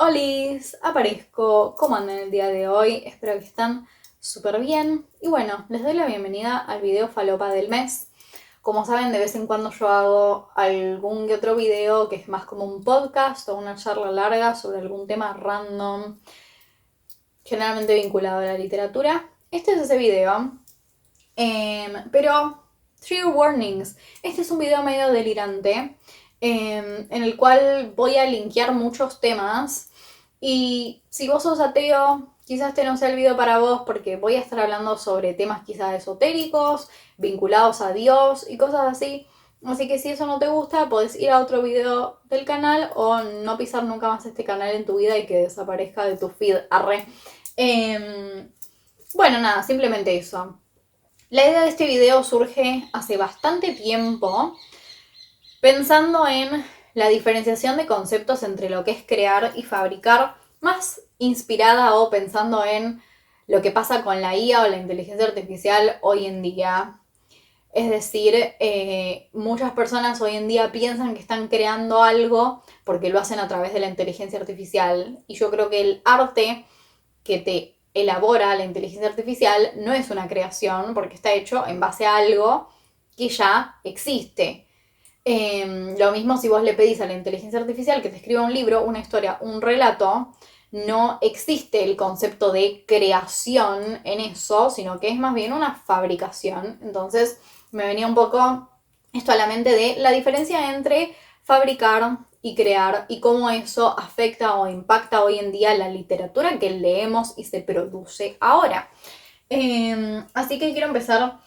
Olis, aparezco. ¿Cómo andan el día de hoy? Espero que están súper bien. Y bueno, les doy la bienvenida al video falopa del mes. Como saben, de vez en cuando yo hago algún que otro video que es más como un podcast o una charla larga sobre algún tema random, generalmente vinculado a la literatura. Este es ese video. Pero, trigger warnings. Este es un video medio delirante, en el cual voy a linkear muchos temas. Y si vos sos ateo, quizás este no sea el video para vos, porque voy a estar hablando sobre temas quizás esotéricos, vinculados a Dios y cosas así. Así que si eso no te gusta, podés ir a otro video del canal o no pisar nunca más este canal en tu vida y que desaparezca de tu feed. Arre. Bueno, nada, simplemente eso. La idea de este video surge hace bastante tiempo, pensando en la diferenciación de conceptos entre lo que es crear y fabricar, más inspirada o pensando en lo que pasa con la IA o la inteligencia artificial hoy en día. Es decir, muchas personas hoy en día piensan que están creando algo porque lo hacen a través de la inteligencia artificial. Y yo creo que el arte que te elabora la inteligencia artificial no es una creación porque está hecho en base a algo que ya existe. Lo mismo si vos le pedís a la inteligencia artificial que te escriba un libro, una historia, un relato, no existe el concepto de creación en eso, sino que es más bien una fabricación. Entonces me venía un poco esto a la mente de la diferencia entre fabricar y crear y cómo eso afecta o impacta hoy en día la literatura que leemos y se produce ahora. Así que quiero empezar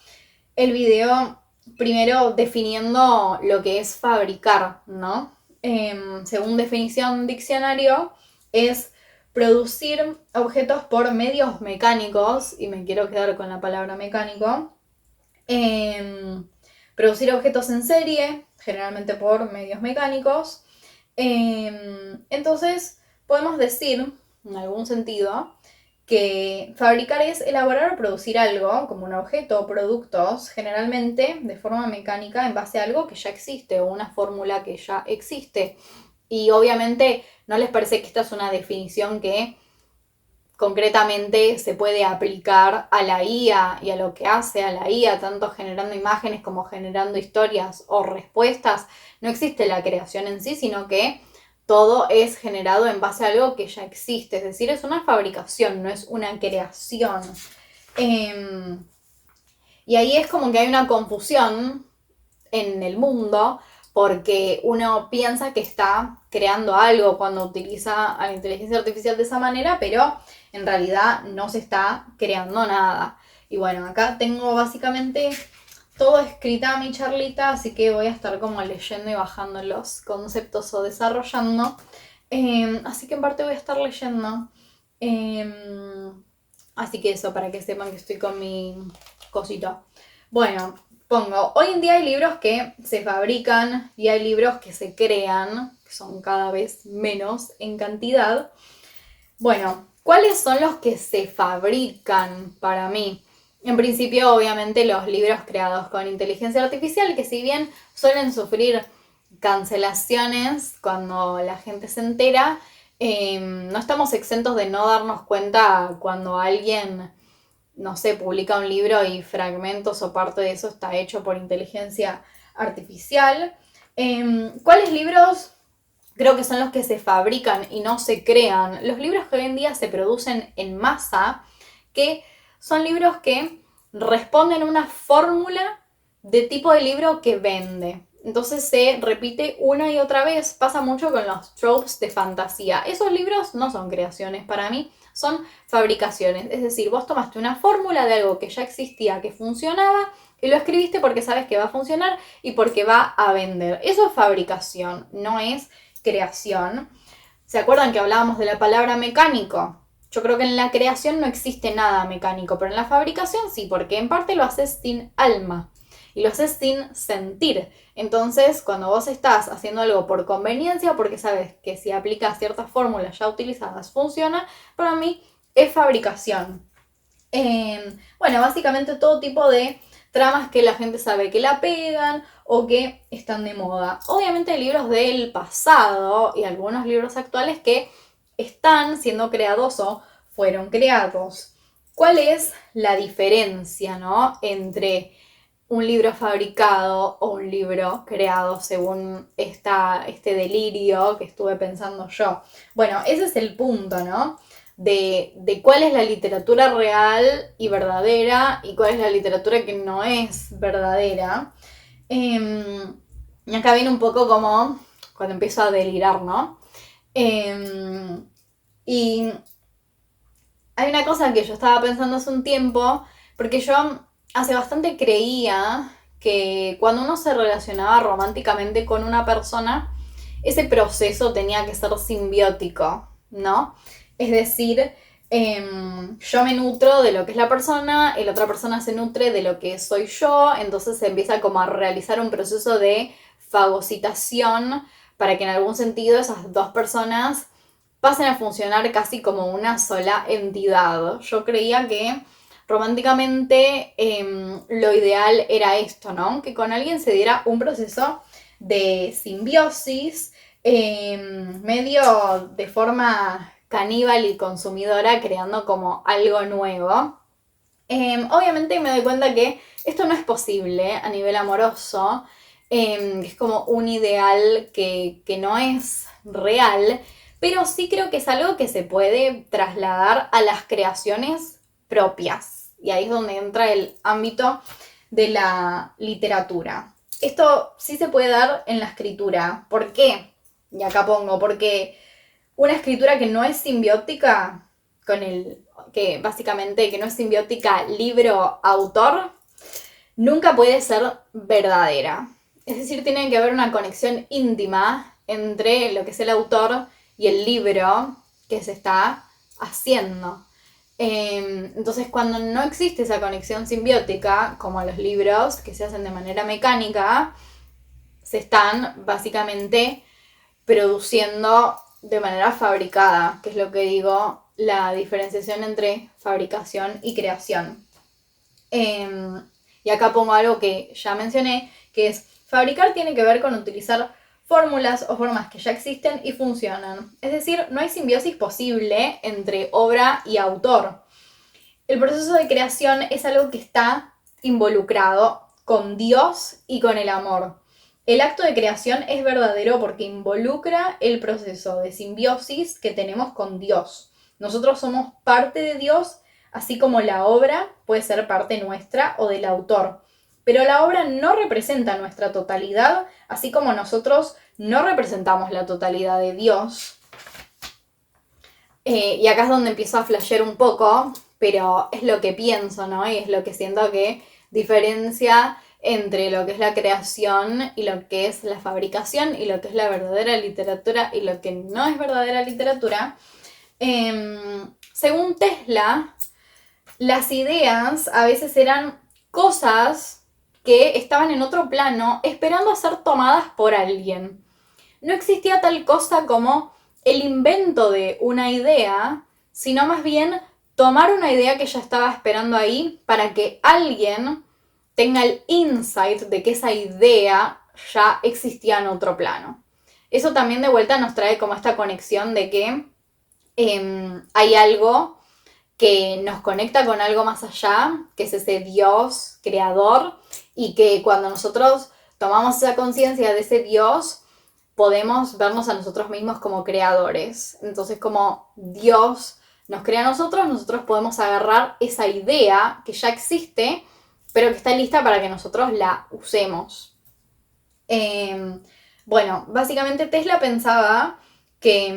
el video primero definiendo lo que es fabricar, ¿no? Según definición diccionario, es producir objetos por medios mecánicos, y me quiero quedar con la palabra mecánico. Producir objetos en serie, generalmente por medios mecánicos. Entonces, podemos decir, en algún sentido, que fabricar es elaborar o producir algo, como un objeto o productos, generalmente de forma mecánica en base a algo que ya existe o una fórmula que ya existe. Y obviamente no les parece que esta es una definición que concretamente se puede aplicar a la IA y a lo que hace a la IA, tanto generando imágenes como generando historias o respuestas. No existe la creación en sí, sino que todo es generado en base a algo que ya existe. Es decir, es una fabricación, no es una creación. Y ahí es como que hay una confusión en el mundo porque uno piensa que está creando algo cuando utiliza a la inteligencia artificial de esa manera, pero en realidad no se está creando nada. Y bueno, acá tengo básicamente todo escrita mi charlita, así que voy a estar como leyendo y bajando los conceptos o desarrollando. Así que en parte voy a estar leyendo. Así que eso, para que sepan que estoy con mi cosito. Bueno, pongo, hoy en día hay libros que se fabrican y hay libros que se crean, que son cada vez menos en cantidad. Bueno, ¿cuáles son los que se fabrican para mí? En principio, obviamente, los libros creados con inteligencia artificial, que si bien suelen sufrir cancelaciones cuando la gente se entera, no estamos exentos de no darnos cuenta cuando alguien, no sé, publica un libro y fragmentos o parte de eso está hecho por inteligencia artificial. ¿Cuáles libros creo que son los que se fabrican y no se crean? Los libros que hoy en día se producen en masa, que son libros que responden a una fórmula de tipo de libro que vende. Entonces se repite una y otra vez. Pasa mucho con los tropes de fantasía. Esos libros no son creaciones para mí, son fabricaciones. Es decir, vos tomaste una fórmula de algo que ya existía, que funcionaba, y lo escribiste porque sabes que va a funcionar y porque va a vender. Eso es fabricación, no es creación. ¿Se acuerdan que hablábamos de la palabra mecánico? Yo creo que en la creación no existe nada mecánico, pero en la fabricación sí, porque en parte lo haces sin alma y lo haces sin sentir. Entonces, cuando vos estás haciendo algo por conveniencia, porque sabes que si aplicas ciertas fórmulas ya utilizadas funciona, para mí es fabricación. Bueno, básicamente todo tipo de tramas que la gente sabe que la pegan o que están de moda. Obviamente hay libros del pasado y algunos libros actuales que están siendo creados o fueron creados. ¿Cuál es la diferencia, ¿no?, entre un libro fabricado o un libro creado según este delirio que estuve pensando yo? Bueno, ese es el punto, ¿no? De cuál es la literatura real y verdadera y cuál es la literatura que no es verdadera. Y acá viene un poco como cuando empiezo a delirar, ¿no? Y hay una cosa que yo estaba pensando hace un tiempo, porque yo hace bastante creía que cuando uno se relacionaba románticamente con una persona, ese proceso tenía que ser simbiótico, ¿no? Es decir, yo me nutro de lo que es la persona y la otra persona se nutre de lo que soy yo, entonces se empieza como a realizar un proceso de fagocitación para que en algún sentido esas dos personas pasen a funcionar casi como una sola entidad. Yo creía que románticamente lo ideal era esto, ¿no? Que con alguien se diera un proceso de simbiosis, medio de forma caníbal y consumidora, creando como algo nuevo. Obviamente me doy cuenta que esto no es posible a nivel amoroso, es como un ideal que no es real, pero sí creo que es algo que se puede trasladar a las creaciones propias. Y ahí es donde entra el ámbito de la literatura. Esto sí se puede dar en la escritura. ¿Por qué? Y acá pongo, porque una escritura que no es simbiótica con que básicamente que no es simbiótica libro-autor, nunca puede ser verdadera. Es decir, tiene que haber una conexión íntima entre lo que es el autor y el libro que se está haciendo. Entonces, cuando no existe esa conexión simbiótica, como los libros que se hacen de manera mecánica, se están básicamente produciendo de manera fabricada, que es lo que digo, la diferenciación entre fabricación y creación. Y acá pongo algo que ya mencioné, que es fabricar tiene que ver con utilizar fórmulas o formas que ya existen y funcionan. Es decir, no hay simbiosis posible entre obra y autor. El proceso de creación es algo que está involucrado con Dios y con el amor. El acto de creación es verdadero porque involucra el proceso de simbiosis que tenemos con Dios. Nosotros somos parte de Dios, así como la obra puede ser parte nuestra o del autor. Pero la obra no representa nuestra totalidad, así como nosotros no representamos la totalidad de Dios. Y acá es donde empiezo a flashear un poco, pero es lo que pienso, ¿no? Y es lo que siento que diferencia entre lo que es la creación y lo que es la fabricación y lo que es la verdadera literatura y lo que no es verdadera literatura. Según Tesla, las ideas a veces eran cosas que estaban en otro plano esperando a ser tomadas por alguien. No existía tal cosa como el invento de una idea, sino más bien tomar una idea que ya estaba esperando ahí para que alguien tenga el insight de que esa idea ya existía en otro plano. Eso también de vuelta nos trae como esta conexión de que hay algo que nos conecta con algo más allá, que es ese Dios creador, y que cuando nosotros tomamos esa conciencia de ese Dios, podemos vernos a nosotros mismos como creadores. Entonces, como Dios nos crea a nosotros, nosotros podemos agarrar esa idea que ya existe, pero que está lista para que nosotros la usemos. Bueno, básicamente Tesla pensaba que,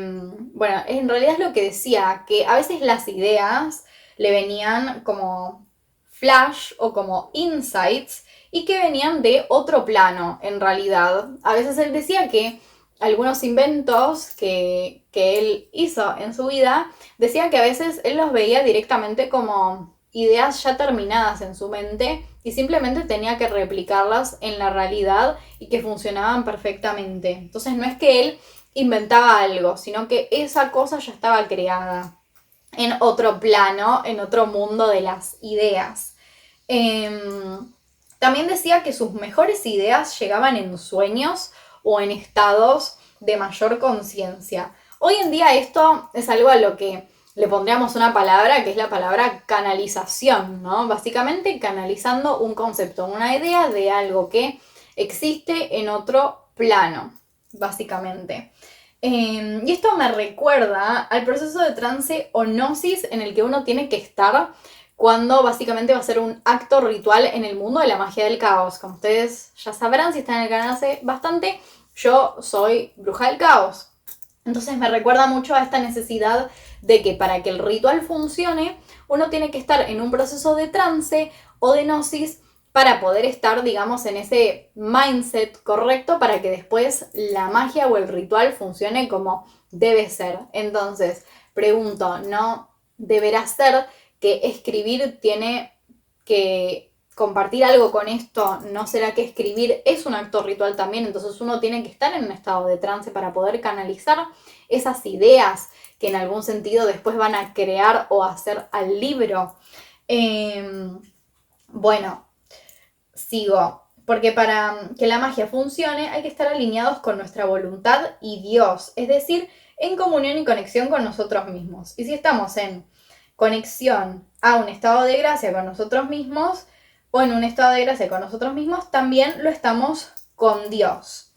bueno, en realidad es lo que decía, que a veces las ideas le venían como flash o como insights y que venían de otro plano, en realidad. A veces él decía que algunos inventos que él hizo en su vida, decía que a veces él los veía directamente como ideas ya terminadas en su mente y simplemente tenía que replicarlas en la realidad y que funcionaban perfectamente. Entonces no es que él inventaba algo, sino que esa cosa ya estaba creada en otro plano, en otro mundo de las ideas. También decía que sus mejores ideas llegaban en sueños o en estados de mayor conciencia. Hoy en día esto es algo a lo que le pondríamos una palabra que es la palabra canalización, ¿no? Básicamente canalizando un concepto, una idea de algo que existe en otro plano, básicamente. Y esto me recuerda al proceso de trance o gnosis en el que uno tiene que estar cuando básicamente va a ser un acto ritual en el mundo de la magia del caos. Como ustedes ya sabrán, si están en el canal hace bastante, yo soy bruja del caos. Entonces me recuerda mucho a esta necesidad de que para que el ritual funcione, uno tiene que estar en un proceso de trance o de gnosis para poder estar, digamos, en ese mindset correcto para que después la magia o el ritual funcione como debe ser. Entonces, pregunto, ¿no deberá ser que escribir tiene que compartir algo con esto? ¿No será que escribir es un acto ritual también? Entonces uno tiene que estar en un estado de trance para poder canalizar esas ideas que en algún sentido después van a crear o hacer al libro. Bueno, sigo. Porque para que la magia funcione hay que estar alineados con nuestra voluntad y Dios, es decir, en comunión y conexión con nosotros mismos. Y si estamos en conexión a un estado de gracia con nosotros mismos, o en un estado de gracia con nosotros mismos, también lo estamos con Dios.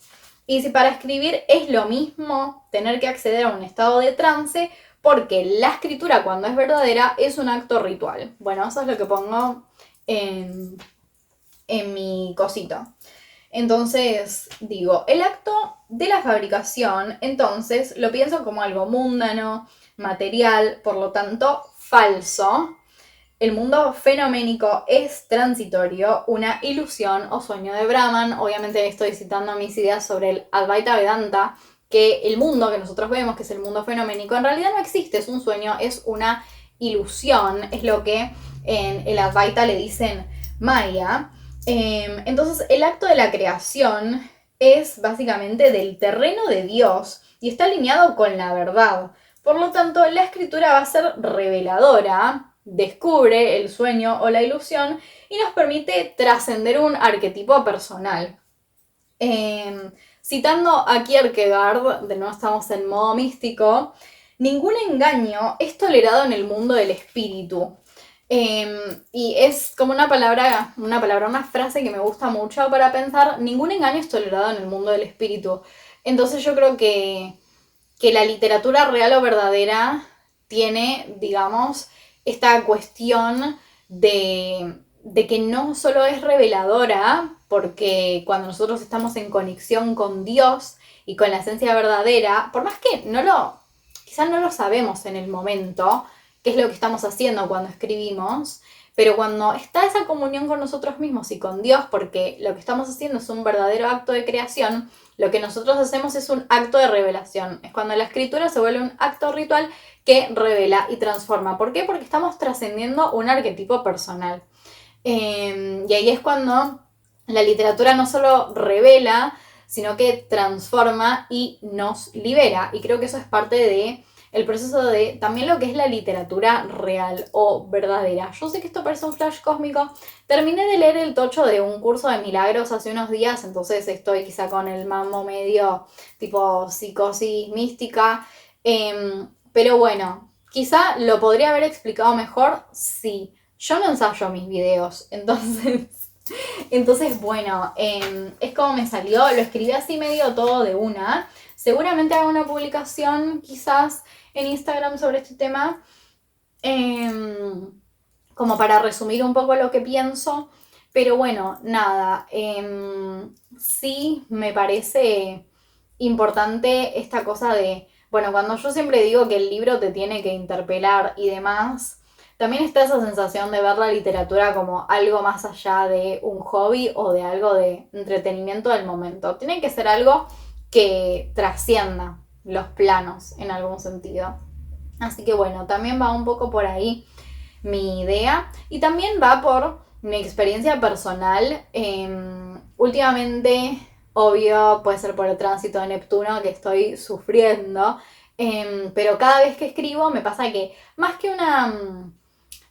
Y si para escribir es lo mismo tener que acceder a un estado de trance, porque la escritura cuando es verdadera es un acto ritual. Bueno, eso es lo que pongo en mi cosito. Entonces, digo, el acto de la fabricación, entonces, lo pienso como algo mundano, material, por lo tanto, falso. El mundo fenoménico es transitorio, una ilusión o sueño de Brahman. Obviamente estoy citando mis ideas sobre el Advaita Vedanta, que el mundo que nosotros vemos, que es el mundo fenoménico, en realidad no existe, es un sueño, es una ilusión, es lo que en el Advaita le dicen Maya. Entonces el acto de la creación es básicamente del terreno de Dios y está alineado con la verdad. Por lo tanto, la escritura va a ser reveladora, descubre el sueño o la ilusión y nos permite trascender un arquetipo personal. Citando a Kierkegaard, de nuevo estamos en modo místico, ningún engaño es tolerado en el mundo del espíritu. Y es como una frase que me gusta mucho para pensar, ningún engaño es tolerado en el mundo del espíritu. Entonces yo creo que la literatura real o verdadera tiene, digamos, esta cuestión de que no solo es reveladora, porque cuando nosotros estamos en conexión con Dios y con la esencia verdadera, por más que quizás no lo sabemos en el momento, qué es lo que estamos haciendo cuando escribimos, pero cuando está esa comunión con nosotros mismos y con Dios, porque lo que estamos haciendo es un verdadero acto de creación, lo que nosotros hacemos es un acto de revelación. Es cuando la escritura se vuelve un acto ritual que revela y transforma. ¿Por qué? Porque estamos trascendiendo un arquetipo personal. Y ahí es cuando la literatura no solo revela, sino que transforma y nos libera. Y creo que eso es parte de el proceso de también lo que es la literatura real o verdadera. Yo sé que esto parece un flash cósmico. Terminé de leer el tocho de un curso de milagros hace unos días, entonces estoy quizá con el mambo medio tipo psicosis mística. Pero bueno, quizá lo podría haber explicado mejor si yo no ensayo mis videos, entonces bueno, es como me salió, lo escribí así medio todo de una. Seguramente haga una publicación quizás en Instagram sobre este tema, como para resumir un poco lo que pienso. Pero bueno, nada, sí me parece importante esta cosa de, bueno, cuando yo siempre digo que el libro te tiene que interpelar y demás, también está esa sensación de ver la literatura como algo más allá de un hobby o de algo de entretenimiento del momento. Tiene que ser algo que trascienda los planos en algún sentido. Así que bueno, también va un poco por ahí mi idea y también va por mi experiencia personal. Últimamente, obvio, puede ser por el tránsito de Neptuno que estoy sufriendo, pero cada vez que escribo me pasa que más que una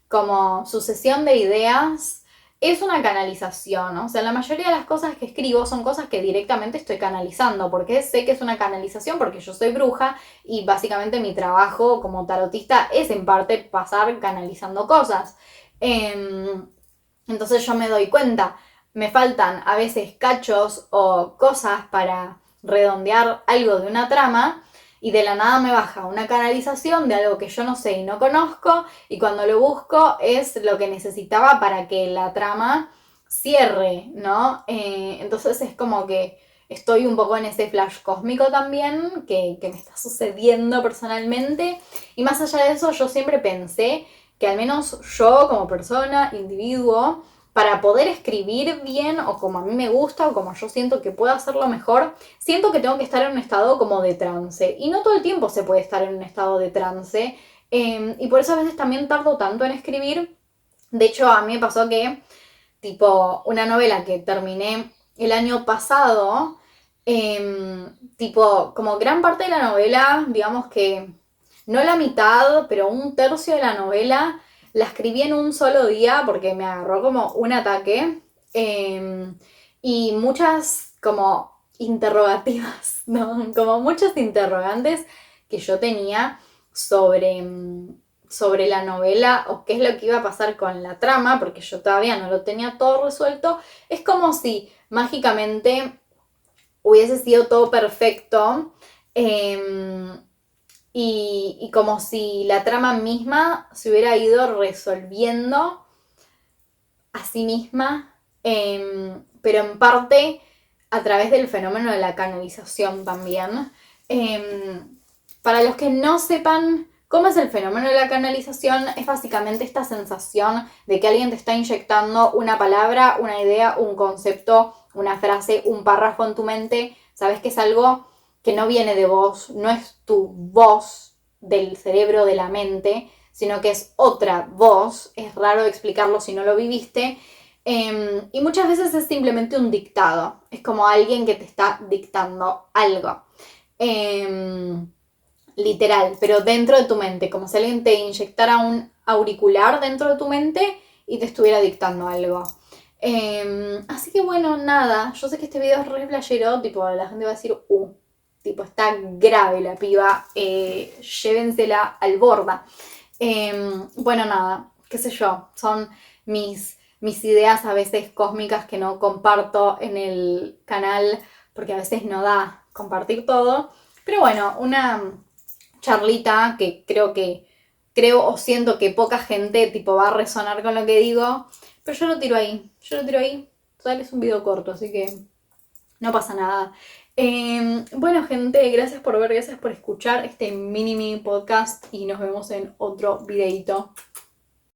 como sucesión de ideas, es una canalización, ¿no? O sea, la mayoría de las cosas que escribo son cosas que directamente estoy canalizando, porque sé que es una canalización, porque yo soy bruja y básicamente mi trabajo como tarotista es en parte pasar canalizando cosas. Entonces yo me doy cuenta, me faltan a veces cachos o cosas para redondear algo de una trama y de la nada me baja una canalización de algo que yo no sé y no conozco y cuando lo busco es lo que necesitaba para que la trama cierre, ¿no? Entonces es como que estoy un poco en ese flash cósmico también que me está sucediendo personalmente y más allá de eso yo siempre pensé que al menos yo como persona, individuo, para poder escribir bien o como a mí me gusta o como yo siento que puedo hacerlo mejor, siento que tengo que estar en un estado como de trance. Y no todo el tiempo se puede estar en un estado de trance. Y por eso a veces también tardo tanto en escribir. De hecho, a mí me pasó que, tipo, una novela que terminé el año pasado, tipo, como gran parte de la novela, digamos que no la mitad, pero un tercio de la novela la escribí en un solo día porque me agarró como un ataque y muchas como interrogativas, ¿no? Como muchos interrogantes que yo tenía sobre, sobre la novela o qué es lo que iba a pasar con la trama, porque yo todavía no lo tenía todo resuelto. Es como si mágicamente hubiese sido todo perfecto. Y como si la trama misma se hubiera ido resolviendo a sí misma, pero en parte a través del fenómeno de la canalización también. Para los que no sepan cómo es el fenómeno de la canalización, es básicamente esta sensación de que alguien te está inyectando una palabra, una idea, un concepto, una frase, un párrafo en tu mente. Sabes que es algo que no viene de vos, no es tu voz del cerebro, de la mente, sino que es otra voz. Es raro explicarlo si no lo viviste. Y muchas veces es simplemente un dictado. Es como alguien que te está dictando algo. Literal, pero dentro de tu mente. Como si alguien te inyectara un auricular dentro de tu mente y te estuviera dictando algo. Así que bueno, nada. Yo sé que este video es re playero. Tipo, la gente va a decir, tipo, está grave la piba. Llévensela al borda. Bueno, nada, qué sé yo, son mis ideas a veces cósmicas que no comparto en el canal porque a veces no da compartir todo. Pero bueno, una charlita que creo o siento que poca gente tipo va a resonar con lo que digo, pero yo lo tiro ahí. Total es un video corto, así que no pasa nada. Bueno, gente, gracias por ver, gracias por escuchar este mini podcast y nos vemos en otro videito.